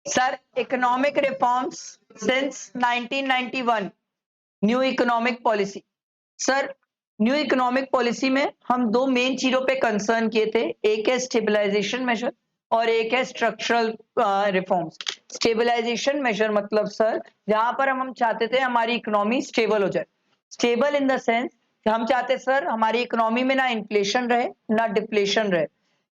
Sir economic reforms since 1991, new economic policy. Sir new economic policy में हम दो main चीजों पे कंसर्न किए थे, एक है स्टेबलाइजेशन मेजर और एक है स्ट्रक्चरल रिफॉर्म्स। स्टेबलाइजेशन मेजर मतलब सर जहां पर हम चाहते थे हमारी इकोनॉमी स्टेबल हो जाए। स्टेबल इन द सेंस हम चाहते सर हमारी इकोनॉमी में ना इन्फ्लेशन रहे ना डिफ्लेशन रहे,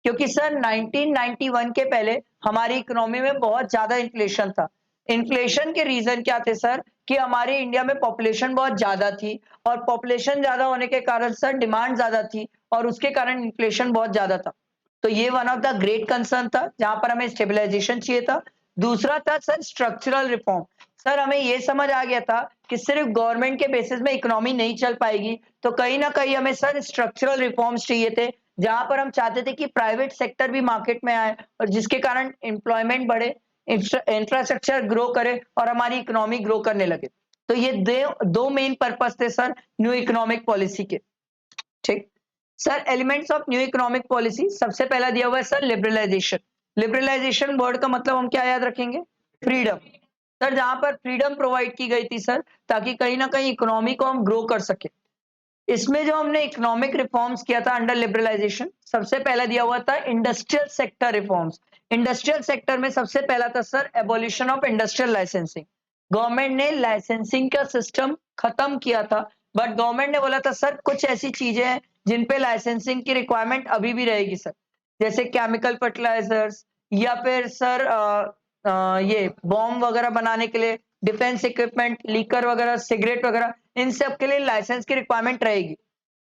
क्योंकि सर 1991 के पहले हमारी इकोनॉमी में बहुत ज्यादा इन्फ्लेशन था। इन्फ्लेशन के रीजन क्या थे सर कि हमारे इंडिया में पॉपुलेशन बहुत ज्यादा थी और पॉपुलेशन ज्यादा होने के कारण सर डिमांड ज्यादा थी और उसके कारण इन्फ्लेशन बहुत ज्यादा था। तो ये one of the great concern था जहां पर हमें स्टेबलाइजेशन चाहिए था। दूसरा था सर स्ट्रक्चरल रिफॉर्म। सर हमें ये समझ आ गया था कि सिर्फ गवर्नमेंट के बेसिस में इकोनॉमी नहीं चल पाएगी, तो कहीं ना कहीं हमें सर स्ट्रक्चरल रिफॉर्म्स चाहिए थे जहां पर हम चाहते थे कि प्राइवेट सेक्टर भी मार्केट में आए और जिसके कारण एम्प्लॉयमेंट बढ़े, इंफ्रास्ट्रक्चर ग्रो करे और हमारी इकोनॉमी ग्रो करने लगे। तो ये दो मेन पर्पस थे सर न्यू इकोनॉमिक पॉलिसी के। ठीक। Sir elements of new economic policy सबसे पहला दिया हुआ है सर लिबरलाइजेशन। लिबरलाइजेशन वर्ड का मतलब हम क्या याद रखेंगे? फ्रीडम। सर जहां पर फ्रीडम प्रोवाइड की गई थी सर, ताकि कहीं ना कहीं इकोनॉमी को हम ग्रो कर सके। इसमें जो हमने इकोनॉमिक रिफॉर्म्स किया था अंडर लिबरलाइजेशन, सबसे पहला दिया हुआ था industrial sector reforms. Industrial sector में सबसे पहला था sir abolition of industrial licensing. Government ने लाइसेंसिंग का सिस्टम खत्म किया था, बट गवर्नमेंट ने बोला था सर कुछ ऐसी चीजें हैं जिन पे लाइसेंसिंग की रिक्वायरमेंट अभी भी रहेगी सर, जैसे केमिकल फर्टिलाइजर्स या फिर सर ये बॉम्ब वगैरह बनाने के लिए डिफेंस इक्विपमेंट, लीकर वगैरह, सिगरेट वगैरह, इन सब के लिए लाइसेंस की रिक्वायरमेंट रहेगी।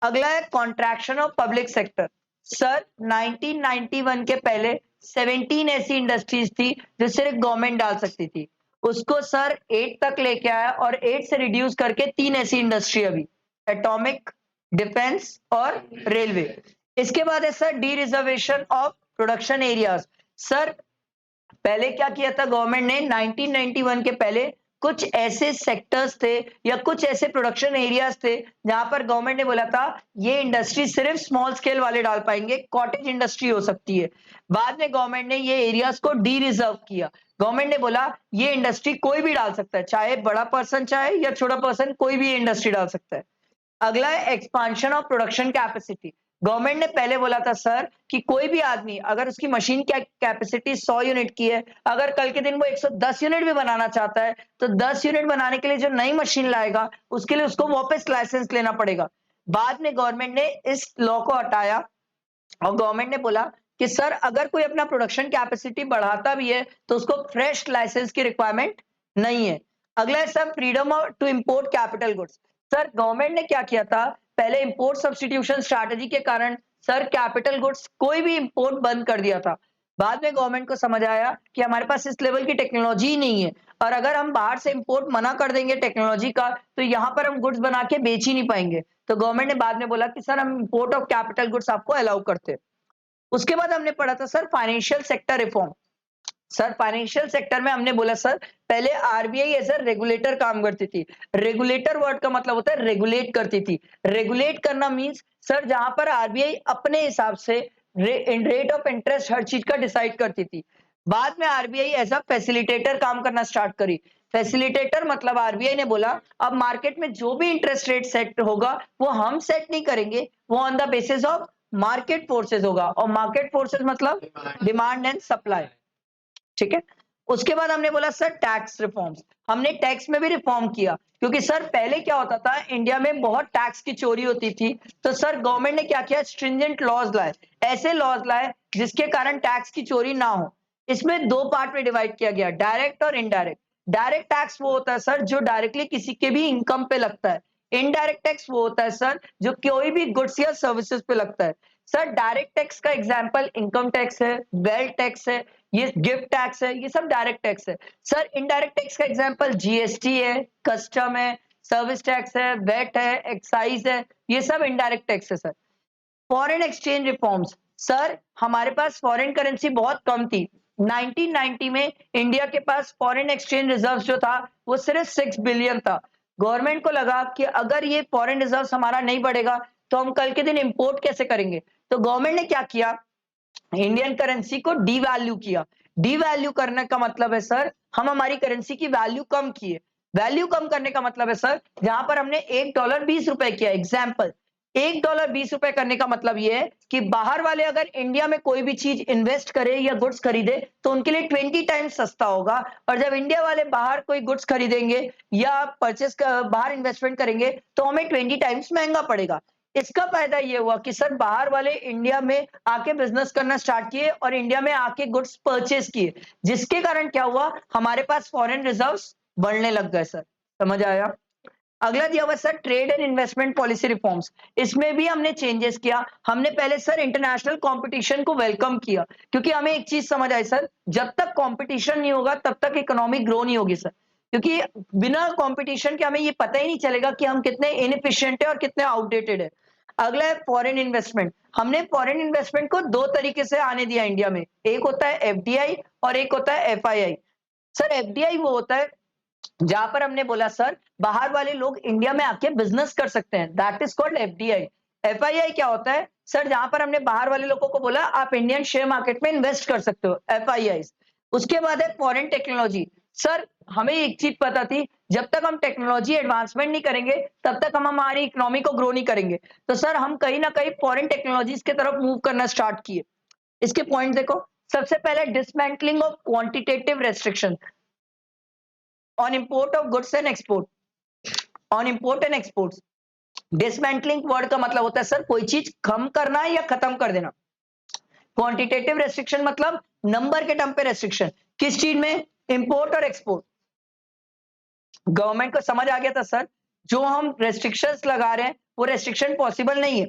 अगला है contraction of public sector. Sir 1991 के पहले 17 ऐसी इंडस्ट्रीज थी जो सिर्फ गवर्नमेंट डाल सकती थी, उसको सर 8 तक लेके आया और 8 से रिड्यूस करके 3 ऐसी इंडस्ट्री अभी, एटॉमिक, डिफेंस और रेलवे। इसके बाद है sir D reservation of production areas. Sir पहले क्या किया था गवर्नमेंट ने 1991 के पहले, कुछ ऐसे सेक्टर्स थे या कुछ ऐसे प्रोडक्शन एरियाज थे जहां पर गवर्नमेंट ने बोला था ये इंडस्ट्री सिर्फ स्मॉल स्केल वाले डाल पाएंगे, कॉटेज इंडस्ट्री हो सकती है। बाद में गवर्नमेंट ने ये एरियाज को डी रिजर्व किया। गवर्नमेंट ने बोला ये इंडस्ट्री कोई भी डाल सकता है, चाहे बड़ा पर्सन चाहे या छोटा पर्सन, कोई भी ये इंडस्ट्री डाल सकता है। अगला है expansion of production capacity. Government ने पहले बोला था सर कि कोई भी आदमी अगर उसकी मशीन की कैपेसिटी 100 यूनिट की है, अगर कल के दिन वो 110 यूनिट भी बनाना चाहता है, तो 10 यूनिट बनाने के लिए जो नई मशीन लाएगा उसके लिए उसको वापस लाइसेंस लेना पड़ेगा। बाद में गवर्नमेंट ने इस लॉ को हटाया और गवर्नमेंट ने बोला कि सर अगर कोई अपना प्रोडक्शन कैपेसिटी बढ़ाता भी है तो उसको फ्रेश लाइसेंस की रिक्वायरमेंट नहीं है। अगला है sir freedom to import capital goods. Sir government ने क्या किया था, पहले इंपोर्ट सब्स्टिट्यूशन स्ट्रैटेजी के कारण सर कैपिटल गुड्स कोई भी इंपोर्ट बंद कर दिया था। बाद में गवर्नमेंट को समझ आया कि हमारे पास इस लेवल की टेक्नोलॉजी ही नहीं है और अगर हम बाहर से इंपोर्ट मना कर देंगे टेक्नोलॉजी का, तो यहाँ पर हम गुड्स बना के बेच ही नहीं पाएंगे। तो गवर्नमेंट ने बाद में बोला कि सर हम इंपोर्ट ऑफ कैपिटल गुड्स आपको अलाउ करते हैं। उसके बाद हमने पढ़ा था sir financial sector reform. Sir financial sector में हमने बोला सर पहले आरबीआई एज अ रेगुलेटर काम करती थी। रेगुलेटर वर्ड का मतलब होता है रेगुलेट करती थी। रेगुलेट करना मींस सर जहां पर आरबीआई अपने हिसाब से रेट ऑफ इंटरेस्ट हर चीज का डिसाइड करती थी। बाद में आरबीआई एज अ फैसिलिटेटर काम करना स्टार्ट करी। फैसिलिटेटर मतलब आरबीआई ने बोला अब मार्केट में जो भी इंटरेस्ट रेट सेट होगा वो हम सेट नहीं करेंगे, वो on the basis of market forces होगा, और मार्केट फोर्सेस मतलब डिमांड एंड सप्लाई। ठीक है। उसके बाद हमने बोला सर टैक्स रिफॉर्म्स। हमने टैक्स में भी रिफॉर्म किया, क्योंकि सर पहले क्या होता था इंडिया में बहुत टैक्स की चोरी होती थी। तो सर गवर्नमेंट ने क्या किया, स्ट्रिंजेंट लॉज लाए, ऐसे लॉज लाए जिसके कारण टैक्स की चोरी ना हो। इसमें दो पार्ट में डिवाइड किया गया, डायरेक्ट और इनडायरेक्ट। डायरेक्ट टैक्स वो होता है सर जो डायरेक्टली किसी के भी इनकम पे लगता है। इनडायरेक्ट टैक्स वो होता है सर जो कोई भी गुड्स या सर्विसेज पे लगता है। सर डायरेक्ट टैक्स का एग्जांपल इनकम टैक्स है, वेल्थ टैक्स है, ये गिफ्ट टैक्स है, ये सब डायरेक्ट टैक्स है। सर इनडायरेक्ट टैक्स का एग्जांपल जीएसटी है, कस्टम है, सर्विस टैक्स है, वेट है, एक्साइज है, ये सब इनडायरेक्ट टैक्स है sir. Foreign exchange reforms. Sir हमारे पास फॉरेन करेंसी बहुत कम थी। 1990 में इंडिया के पास फॉरेन एक्सचेंज रिजर्व जो था वो सिर्फ 6 बिलियन था। गवर्नमेंट को लगा कि अगर ये फॉरेन रिजर्व हमारा नहीं बढ़ेगा तो हम कल के दिन इंपोर्ट कैसे करेंगे। तो गवर्नमेंट ने क्या किया, इंडियन करेंसी को डीवैल्यू किया। डीवैल्यू करने का मतलब है सर, हम हमारी करेंसी की वैल्यू कम किए। वैल्यू कम करने का मतलब है सर, जहां पर हमने $1 20 किया, एग्जाम्पल $1 20 करने का मतलब ये है कि बाहर वाले अगर इंडिया में कोई भी चीज इन्वेस्ट करे या गुड्स खरीदे तो उनके लिए 20 टाइम्स सस्ता होगा, और जब इंडिया वाले बाहर कोई गुड्स खरीदेंगे या परचेस बाहर इन्वेस्टमेंट करेंगे तो हमें 20 टाइम्स महंगा पड़ेगा। इसका फायदा ये हुआ कि सर बाहर वाले इंडिया में आके बिजनेस करना स्टार्ट किए और इंडिया में आके गुड्स परचेस किए, जिसके कारण क्या हुआ, हमारे पास फॉरेन रिजर्व्स बढ़ने लग गए सर। समझ आया? अगला दिया हुआ sir trade and investment policy reforms. इसमें भी हमने चेंजेस किया। हमने पहले सर इंटरनेशनल कंपटीशन को वेलकम किया, क्योंकि हमें एक चीज समझ आई सर, जब तक कंपटीशन नहीं होगा तब तक इकोनॉमी ग्रो नहीं होगी सर, क्योंकि बिना कंपटीशन के हमें ये पता ही नहीं चलेगा कि हम कितने इनएफिशिएंट है और कितने आउटडेटेड है। अगला है फॉरेन इन्वेस्टमेंट। हमने फॉरेन इन्वेस्टमेंट को दो तरीके से आने दिया इंडिया में, एक होता है एफडीआई और एक होता है एफआईआई। सर एफडीआई वो होता है जहां पर हमने बोला सर बाहर वाले लोग इंडिया में आके बिजनेस कर सकते हैं, that is called FDI. FII क्या होता है सर, जहां पर हमने बाहर वाले लोगों को बोला आप इंडियन शेयर मार्केट में इन्वेस्ट कर सकते हो, एफआईआई। उसके बाद है फॉरेन टेक्नोलॉजी। सर हमें एक चीज पता थी, जब तक हम टेक्नोलॉजी एडवांसमेंट नहीं करेंगे तब तक हम हमारी इकोनॉमी को ग्रो नहीं करेंगे, तो सर हम कहीं ना कहीं फॉरेन टेक्नोलॉजीज की तरफ मूव करना स्टार्ट किए। इसके पॉइंट देखो, सबसे पहले dismantling of quantitative restriction on import of goods and export, on import and export. Dismantling word का मतलब होता है सर कोई चीज कम करना या खत्म कर देना। क्वांटिटेटिव रेस्ट्रिक्शन मतलब नंबर के टर्म पे रेस्ट्रिक्शन, किस चीज में, इंपोर्ट और एक्सपोर्ट। गवर्नमेंट को समझ आ गया था सर, जो हम रेस्ट्रिक्शंस लगा रहे हैं वो रेस्ट्रिक्शन पॉसिबल नहीं है।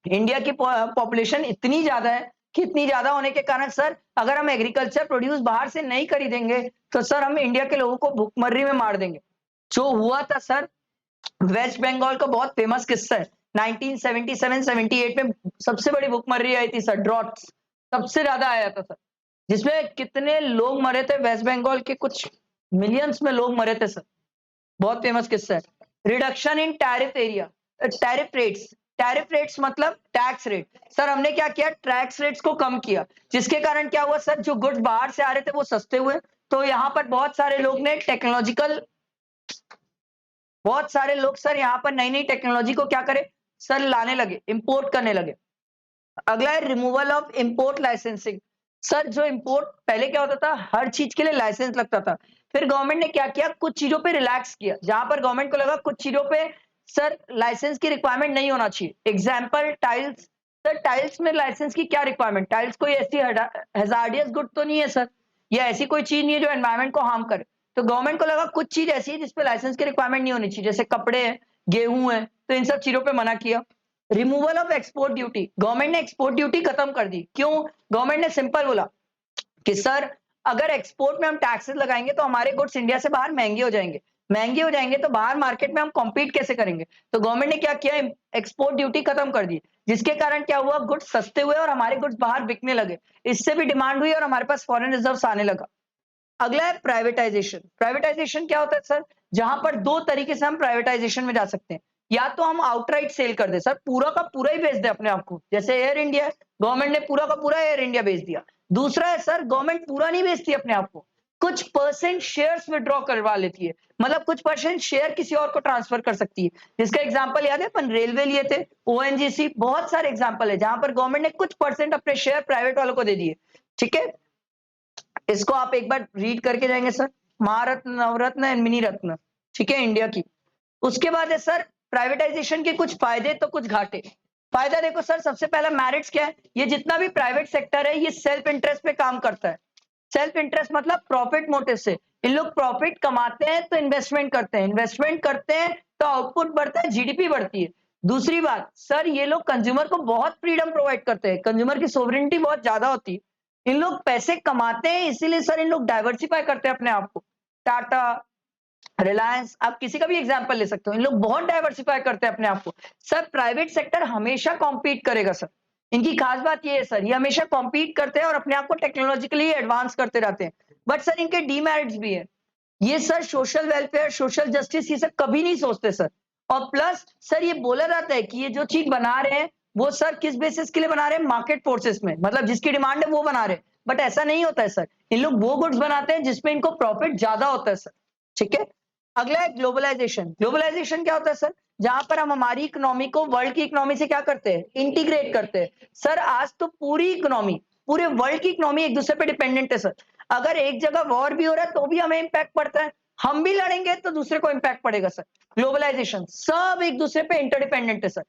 इंडिया की पॉपुलेशन इतनी ज्यादा है कि इतनी ज्यादा होने के कारण सर अगर हम एग्रीकल्चर प्रोड्यूस बाहर से नहीं खरीदेंगे तो सर हम इंडिया के लोगों को भूखमरी में मार देंगे। जो हुआ था सर, वेस्ट बंगाल का बहुत फेमस किस्सा है, 1977-78 में सबसे बड़ी भूखमरी आई थी सर, ड्रॉट सबसे ज्यादा आया था सर, जिसमें कितने लोग मरे थे, वेस्ट बंगाल के कुछ मिलियंस में लोग मरे थे सर, बहुत फेमस किस्सा है। Reduction in tariff area, tariff rates. Tariff rates मतलब टैक्स रेट। सर हमने क्या किया, टैक्स रेट्स को कम किया, जिसके कारण क्या हुआ सर, जो गुड्स बाहर से आ रहे थे वो सस्ते हुए, तो यहाँ पर बहुत सारे लोग ने टेक्नोलॉजिकल, बहुत सारे लोग सर यहाँ पर नई नई टेक्नोलॉजी को क्या करे सर, लाने लगे, इंपोर्ट करने लगे। अगला है removal of import licensing. Sir जो इंपोर्ट पहले क्या होता था, हर चीज के लिए लाइसेंस लगता था, फिर गवर्नमेंट ने क्या किया, कुछ चीजों पे रिलैक्स किया, जहां पर गवर्नमेंट को लगा कुछ चीजों पे सर लाइसेंस की रिक्वायरमेंट नहीं होना चाहिए। Example tiles. सर टाइल्स में लाइसेंस की क्या रिक्वायरमेंट, टाइल्स कोई ऐसी हैजार्डियस गुड तो नहीं है सर, या ऐसी कोई चीज नहीं है जो एनवायरमेंट को हार्म करे, तो गवर्नमेंट को लगा कुछ चीज ऐसी है जिसपे लाइसेंस की रिक्वायरमेंट नहीं होनी चाहिए, जैसे कपड़े है, गेहूं है, तो इन सब चीजों पे मना किया। Removal of export duty, government ने एक्सपोर्ट ड्यूटी खत्म कर दी। क्यों? गवर्नमेंट ने सिंपल बोला कि सर अगर एक्सपोर्ट में हम टैक्सेस लगाएंगे तो हमारे गुड्स इंडिया से बाहर महंगे हो जाएंगे, महंगे हो जाएंगे तो बाहर मार्केट में हम कॉम्पीट कैसे करेंगे, तो गवर्नमेंट ने क्या किया, एक्सपोर्ट ड्यूटी खत्म कर दी, जिसके कारण क्या हुआ, गुड्स सस्ते हुए और हमारे गुड्स बाहर बिकने लगे, इससे भी डिमांड हुई और हमारे पास फॉरेन रिजर्व्स आने लगा। अगला है प्राइवेटाइजेशन। प्राइवेटाइजेशन क्या होता है सर, जहां पर दो तरीके से हम प्राइवेटाइजेशन में जा सकते हैं, या तो हम आउटराइट सेल कर दे सर, पूरा का पूरा ही बेच दे अपने आप को, जैसे एयर इंडिया, गवर्नमेंट ने पूरा का पूरा एयर इंडिया बेच दिया। दूसरा है सर, गवर्नमेंट पूरा नहीं बेचती अपने आप को, कुछ परसेंट शेयर्स विड्रॉ करवा लेती है, मतलब कुछ परसेंट शेयर किसी और को ट्रांसफर कर सकती है, जिसका एग्जांपल याद है अपन रेलवे लिए थे, ओएनजीसी, बहुत सारे एग्जांपल है जहां पर गवर्नमेंट ने कुछ परसेंट अपने शेयर प्राइवेट वालों को दे दिए। ठीक है, इसको आप एक बार रीड करके जाएंगे sir, Maharatna, Navratna and mini ratna, ठीक है, इंडिया की। उसके बाद है सर प्राइवेटाइजेशन के कुछ फायदे तो कुछ घाटे। फायदा देखो सर, सबसे पहला मेरिट्स क्या है, ये जितना भी प्राइवेट सेक्टर है ये सेल्फ इंटरेस्ट पे काम करता है। सेल्फ इंटरेस्ट मतलब प्रॉफिट मोटिव से, इन लोग प्रॉफिट कमाते हैं तो इन्वेस्टमेंट करते हैं, इन्वेस्टमेंट करते हैं तो आउटपुट बढ़ता है, जीडीपी बढ़ती है। दूसरी बात सर, ये लोग कंज्यूमर को बहुत फ्रीडम प्रोवाइड करते हैं, कंज्यूमर की सोवरेनिटी बहुत ज्यादा होती है, इन लोग पैसे कमाते हैं इसीलिए सर इन लोग डाइवर्सिफाई करते हैं अपने आप को। टाटा, रिलायंस, आप किसी का भी एग्जांपल ले सकते हो, इन लोग बहुत डाइवर्सिफाई करते हैं अपने आप को। सर प्राइवेट सेक्टर हमेशा कॉम्पीट करेगा सर, इनकी खास बात ये है सर, ये हमेशा कॉम्पीट करते हैं और अपने आप को टेक्नोलॉजिकली एडवांस करते रहते हैं, बट सर इनके डीमेरिट्स भी है, ये sir social welfare, social justice, ये सब कभी नहीं सोचते सर। और प्लस सर ये बोला जाता है कि ये जो चीज बना रहे हैं वो सर किस बेसिस के लिए बना रहे हैं? मार्केट फोर्सेस में, मतलब जिसकी डिमांड है वो बना रहे हैं। बट ऐसा नहीं होता है सर, इन लोग वो गुड्स बनाते हैं जिसमें इनको प्रॉफिट ज्यादा होता है सर। ठीक है, अगला है ग्लोबलाइजेशन। ग्लोबलाइजेशन क्या होता है सर? जहां पर हम हमारी इकोनॉमी को वर्ल्ड की इकोनॉमी से क्या करते हैं? इंटीग्रेट करते हैं। सर आज तो पूरी इकोनॉमी, पूरे वर्ल्ड की इकोनॉमी एक दूसरे पे डिपेंडेंट है सर। अगर एक जगह वॉर भी हो रहा है तो भी हमें इंपैक्ट पड़ता है, हम भी लड़ेंगे तो दूसरे को इंपैक्ट पड़ेगा सर। ग्लोबलाइजेशन, सब एक दूसरे पे इंटरडिपेंडेंट है सर।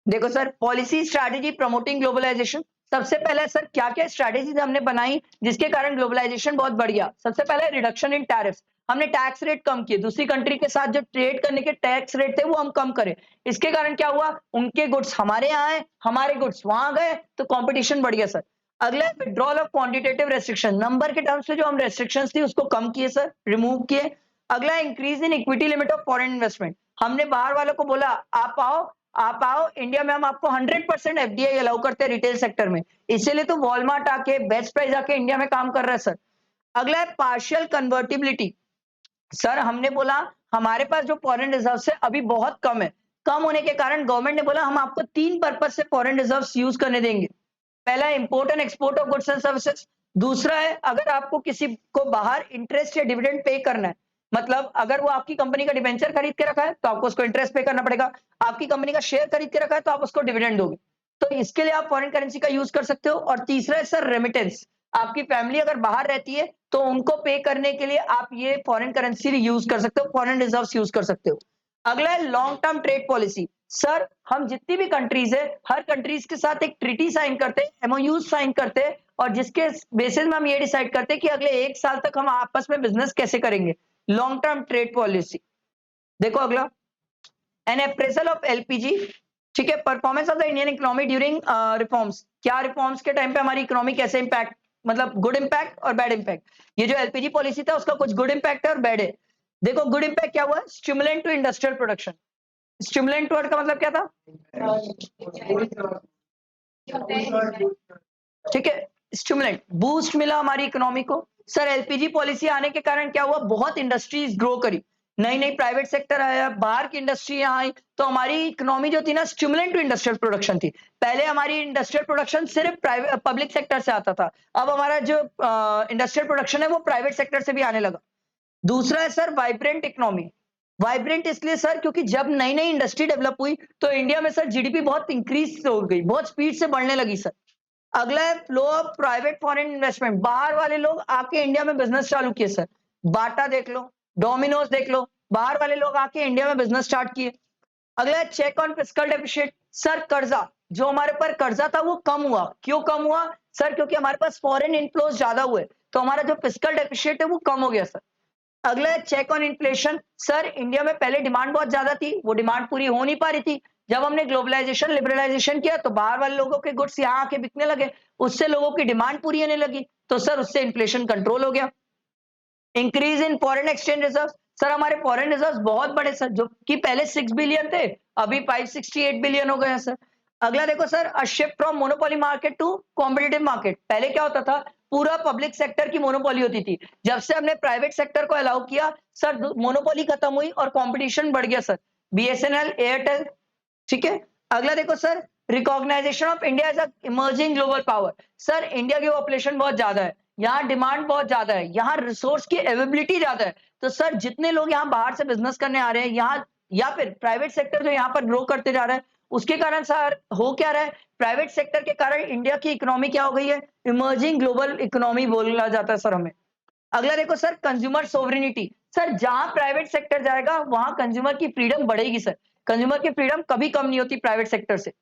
देखो sir, policy strategy promoting globalisation. सबसे पहले सर क्या क्या स्ट्रैटेजीज हमने बनाई जिसके कारण ग्लोबलाइजेशन बहुत बढ़ गया? सबसे पहले रिडक्शन इन टैरिफ, हमने टैक्स रेट कम किए, दूसरी कंट्री के साथ जो ट्रेड करने के टैक्स रेट थे वो हम कम करें। इसके कारण क्या हुआ? उनके गुड्स हमारे यहाँ आए, हमारे गुड्स वहां गए, तो कंपटीशन बढ़ गया सर। अगला withdrawal of quantitative restriction, number के टर्म्स में जो हम रेस्ट्रिक्शंस थी उसको कम किए सर, रिमूव किए। अगला increase in equity limit of foreign investment, हमने बाहर वालों को बोला आप आओ इंडिया में, हम आपको 100% एफडीआई अलाउ करते हैं रिटेल सेक्टर में। इसीलिए तो वॉलमार्ट आके, बेस्ट प्राइस आके इंडिया में काम कर रहा है सर। अगला है पार्शियल कन्वर्टिबिलिटी। सर हमने बोला हमारे पास जो फॉरेन रिजर्व है अभी बहुत कम है, कम होने के कारण गवर्नमेंट ने बोला हम आपको 3 पर्पज से फॉरेन रिजर्व यूज करने देंगे। पहला है import and export of goods and services. दूसरा है अगर आपको किसी को बाहर इंटरेस्ट या डिविडेंड पे करना है, मतलब अगर वो आपकी कंपनी का डिवेंचर खरीद के रखा है तो आपको उसको इंटरेस्ट पे करना पड़ेगा, आपकी कंपनी का शेयर खरीद के रखा है तो आप उसको डिविडेंड दोगे, तो इसके लिए आप फॉरेन करेंसी का यूज कर सकते हो। और तीसरा है सर रेमिटेंस, आपकी फैमिली अगर बाहर रहती है तो उनको पे करने के लिए आप ये फॉरेन करेंसी यूज कर सकते हो, फॉरेन रिजर्व यूज कर सकते हो। अगला है long term trade policy. Sir हम जितनी भी कंट्रीज है, हर कंट्रीज के साथ एक ट्रीटी साइन करते हैं, एमओयू साइन करते हैं, और जिसके बेसिस में हम ये डिसाइड करते हैं कि अगले 1 साल तक हम आपस में बिजनेस कैसे करेंगे। Long term trade policy. देखो अगला, एन अप्रेजल ऑफ एलपीजी। ठीक है, performance of the Indian economy during reforms, क्या रिफॉर्म्स के टाइम पे हमारी इकोनॉमी कैसे इंपैक्ट, मतलब गुड इंपैक्ट और बैड इंपैक्ट। ये जो एलपीजी पॉलिसी था उसका कुछ गुड इंपैक्ट है और बैड है। देखो गुड इंपैक्ट क्या हुआ? Stimulant to industrial production. Stimulant word का मतलब क्या था? ठीक है, स्टिमुलेंट, बूस्ट मिला हमारी इकोनॉमी को। सर एलपीजी पॉलिसी आने के कारण क्या हुआ? बहुत इंडस्ट्रीज ग्रो करी, नई नई प्राइवेट सेक्टर आया, बाहर की इंडस्ट्री यहाँ आई, तो हमारी इकोनॉमी जो थी ना स्टिमुलेंट टू इंडस्ट्रियल प्रोडक्शन थी। पहले हमारी इंडस्ट्रियल प्रोडक्शन सिर्फ प्राइवेट पब्लिक सेक्टर से आता था, अब हमारा जो इंडस्ट्रियल प्रोडक्शन है वो प्राइवेट सेक्टर से भी आने लगा। दूसरा है सर वाइब्रेंट इकोनॉमी। वाइब्रेंट इसलिए सर क्योंकि जब नई नई इंडस्ट्री डेवलप हुई तो इंडिया में सर जीडीपी बहुत इंक्रीज हो गई, बहुत स्पीड से बढ़ने लगी सर। अगला है flow of private foreign investment, बाहर वाले लोग आके इंडिया में बिजनेस चालू किए सर। बाटा देख लो, डोमिनोज देख लो, बाहर वाले लोग आके इंडिया में बिजनेस स्टार्ट किए। अगला है check on fiscal deficit. Sir कर्जा, जो हमारे पर कर्जा था वो कम हुआ। क्यों कम हुआ? सर क्योंकि हमारे पास फॉरेन इनफ्लोज ज्यादा हुए, तो हमारा जो फिस्कल डेफिसिट है वो कम हो गया सर। अगला है check on inflation. Sir India में पहले डिमांड बहुत ज्यादा थी, वो डिमांड पूरी हो नहीं पा रही थी, जब हमने ग्लोबलाइजेशन लिबरलाइजेशन किया तो बाहर वाले लोगों के गुड्स यहाँ आके बिकने लगे, उससे लोगों की डिमांड पूरी होने लगी, तो सर उससे इन्फ्लेशन कंट्रोल हो गया। Increase in foreign exchange reserve. Sir हमारे फॉरेन रिजर्व बहुत बड़े सर, जो कि पहले 6 बिलियन थे अभी 568 बिलियन हो गए हैं सर। अगला देखो sir, a shift from monopoly market to competitive market. पहले क्या होता था? पूरा पब्लिक सेक्टर की मोनोपोली होती थी, जब से हमने प्राइवेट सेक्टर को अलाउ किया सर मोनोपोली खत्म हुई और कंपटीशन बढ़ गया सर। BSNL, Airtel. ठीक है, अगला देखो sir, recognisation of India as a emerging global power. Sir India की पॉपुलेशन बहुत ज्यादा है, यहाँ डिमांड बहुत ज्यादा है, यहाँ रिसोर्स की अवेलेबिलिटी ज्यादा है, तो सर जितने लोग यहाँ बाहर से बिजनेस करने आ रहे हैं यहाँ, या फिर प्राइवेट सेक्टर जो यहाँ पर ग्रो करते जा रहा है, उसके कारण सर हो क्या रहा है? प्राइवेट सेक्टर के कारण इंडिया की इकोनॉमी क्या हो गई है? इमर्जिंग ग्लोबल इकोनॉमी बोला जाता है सर हमें। अगला देखो सर, कंज्यूमर सोवरेनिटी। सर जहां प्राइवेट सेक्टर जाएगा वहां कंज्यूमर की फ्रीडम बढ़ेगी सर, कंज्यूमर की फ्रीडम कभी कम नहीं होती प्राइवेट सेक्टर से।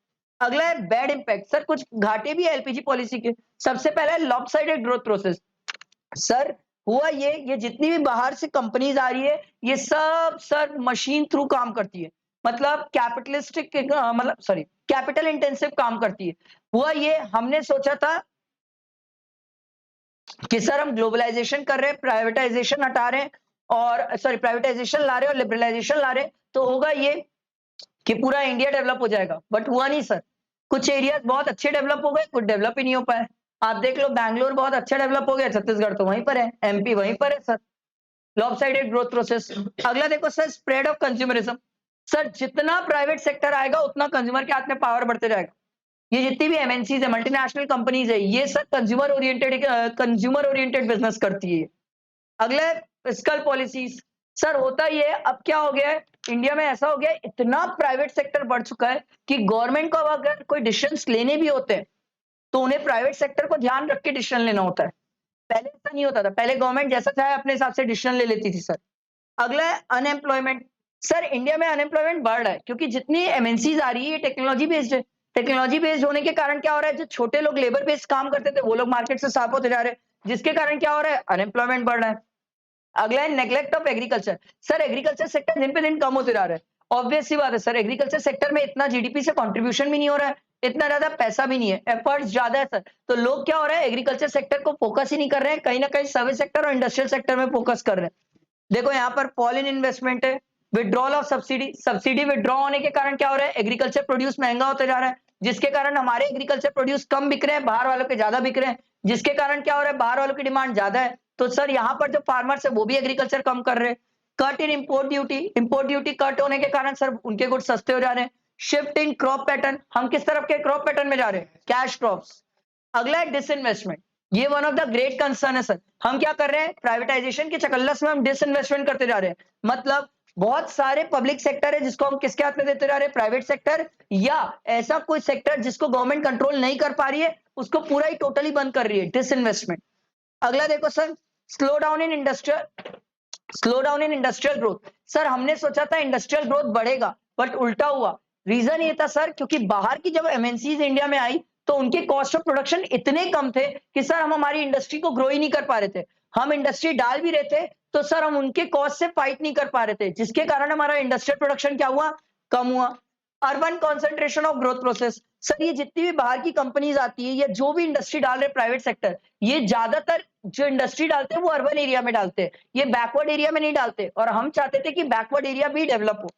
अगला है बैड इंपैक्ट। सर कुछ घाटे भी है एलपीजी पॉलिसी के। सबसे पहला है लॉपसाइडेड ग्रोथ प्रोसेस। सर हुआ ये जितनी भी बाहर से कंपनीज आ रही है ये सब सर मशीन थ्रू काम करती है, मतलब कैपिटलिस्टिक, मतलब सॉरी कैपिटल इंटेंसिव काम करती है। हुआ ये, हमने सोचा था कि सर हम ग्लोबलाइजेशन कर रहे हैं, प्राइवेटाइजेशन हटा रहे हैं, और सॉरी प्राइवेटाइजेशन ला रहे हैं और लिबरलाइजेशन ला रहे हैं, तो होगा ये कि पूरा इंडिया डेवलप हो जाएगा, बट हुआ नहीं सर। कुछ एरियाज बहुत अच्छे डेवलप हो गए, कुछ डेवलप ही नहीं हो पाए। आप देख लो बैंगलोर बहुत अच्छा डेवलप हो गया, छत्तीसगढ़ तो वहीं पर है, एमपी वहीं पर है सर। Lopsided growth process. अगला देखो sir, spread of consumerism. Sir जितना प्राइवेट सेक्टर आएगा उतना कंज्यूमर के हाथ में पावर बढ़ते जाएगा। ये जितनी भी एमएनसीज है, मल्टीनेशनल कंपनीज है, ये सब कंज्यूमर ओरिएंटेड बिजनेस करती है। अगला फिस्कल पॉलिसीज। सर होता ये है, अब क्या हो गया है, इंडिया में ऐसा हो गया है, इतना प्राइवेट सेक्टर बढ़ चुका है कि गवर्नमेंट को अब अगर कोई डिसीजंस लेने भी होते हैं तो उन्हें प्राइवेट सेक्टर को ध्यान रख के डिसीजन लेना होता है। पहले ऐसा नहीं होता था, पहले गवर्नमेंट जैसा चाहे अपने हिसाब से डिसीजन ले लेती थी सर। अगला है अनएम्प्लॉयमेंट। सर इंडिया में अनएम्प्लॉयमेंट बढ़ रहा है क्योंकि जितनी एमएनसीज आ रही है ये टेक्नोलॉजी बेस्ड है। टेक्नोलॉजी बेस्ड होने के कारण क्या हो रहा है, जो छोटे लोग लेबर बेस्ड काम करते थे वो लोग मार्केट से साफ होते जा रहे हैं, जिसके कारण क्या हो रहा है, अनएम्प्लॉयमेंट बढ़ रहा है। अगला है neglect of agriculture. Sir agriculture sector दिन पे दिन कम होते जा रहा है। ऑब्वियस सी बात है सर, एग्रीकल्चर सेक्टर में इतना जीडीपी से कंट्रीब्यूशन भी नहीं हो रहा है, इतना ज्यादा पैसा भी नहीं है, एफर्ट्स ज्यादा है सर। तो लोग क्या हो रहा है, एग्रीकल्चर सेक्टर को फोकस ही नहीं कर रहे हैं, कहीं ना कहीं सर्विस सेक्टर और इंडस्ट्रियल सेक्टर में फोकस कर रहे हैं। देखो यहाँ पर फॉल इन इन्वेस्टमेंट है, withdrawal of subsidy. Subsidy withdraw होने के कारण क्या हो रहा है, एग्रीकल्चर प्रोड्यूस महंगा होता जा रहा है, जिसके कारण हमारे एग्रीकल्चर प्रोड्यूस कम बिक रहे हैं, बाहर वालों के ज्यादा बिक रहे हैं, जिसके कारण क्या हो रहा है, बाहर वालों की डिमांड ज्यादा है। तो सर यहाँ पर जो फार्मर्स है वो भी एग्रीकल्चर कम कर रहे हैं। Cut in import duty cut होने के कारण सर उनके गुड्स सस्ते हो जा रहे हैं। शिफ्ट इन क्रॉप पैटर्न, हम किस तरफ के क्रॉप पैटर्न में जा रहे हैं, कैश क्रॉप्स। अगला है डिसइन्वेस्टमेंट। ये one of the great concern है सर। हम क्या कर रहे हैं, प्राइवेटाइजेशन के चकल्लस में हम डिसइन्वेस्टमेंट करते जा रहे हैं। मतलब बहुत सारे पब्लिक सेक्टर है जिसको हम किसके हाथ में देते जा रहे हैं, प्राइवेट सेक्टर, या ऐसा कोई सेक्टर जिसको गवर्नमेंट कंट्रोल नहीं कर पा रही है उसको पूरा ही टोटली बंद कर रही है, डिसइन्वेस्टमेंट। अगला देखो sir, slow down in industrial growth. Sir हमने सोचा था इंडस्ट्रियल ग्रोथ बढ़ेगा बट उल्टा हुआ। रीजन ये था सर, क्योंकि बाहर की जब एमएनसीज इंडिया में आई तो उनके कॉस्ट ऑफ प्रोडक्शन इतने कम थे कि सर हम हमारी इंडस्ट्री को ग्रो ही नहीं कर पा रहे थे। हम इंडस्ट्री डाल भी रहे थे तो सर हम उनके कॉस्ट से फाइट नहीं कर पा रहे थे, जिसके कारण हमारा इंडस्ट्रियल प्रोडक्शन क्या हुआ, कम हुआ। Urban concentration of growth process. Sir ये जितनी भी बाहर की कंपनीज आती है या जो भी इंडस्ट्री डाल रहे प्राइवेट सेक्टर, ये ज्यादातर जो इंडस्ट्री डालते हैं वो अर्बन एरिया में डालते हैं, ये बैकवर्ड एरिया में नहीं डालते, और हम चाहते थे कि बैकवर्ड एरिया भी डेवलप हो।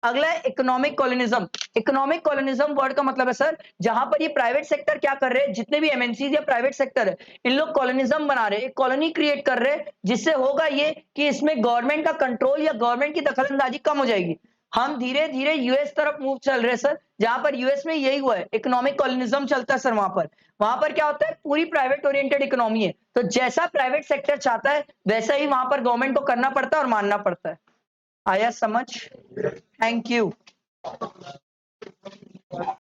अगला है economic colonialism. Economic colonialism word का मतलब है सर, जहां पर ये प्राइवेट सेक्टर क्या कर रहे हैं, जितने भी एमएनसीज या प्राइवेट सेक्टर है इन लोग कॉलोनिज्म बना रहे हैं, एक कॉलोनी क्रिएट कर रहे हैं, जिससे होगा ये कि इसमें गवर्नमेंट का कंट्रोल या गवर्नमेंट की दखलंदाजी कम हो जाएगी। हम धीरे धीरे यूएस तरफ मूव चल रहे हैं सर, जहां पर यूएस में यही हुआ है, इकोनॉमिक कॉलोनिज्म चलता है सर। वहां पर क्या होता है, पूरी प्राइवेट ओरिएंटेड इकोनॉमी है, तो जैसा प्राइवेट सेक्टर चाहता है वैसा ही वहां पर गवर्नमेंट को करना पड़ता है और मानना पड़ता है। आया समझ? Thank you.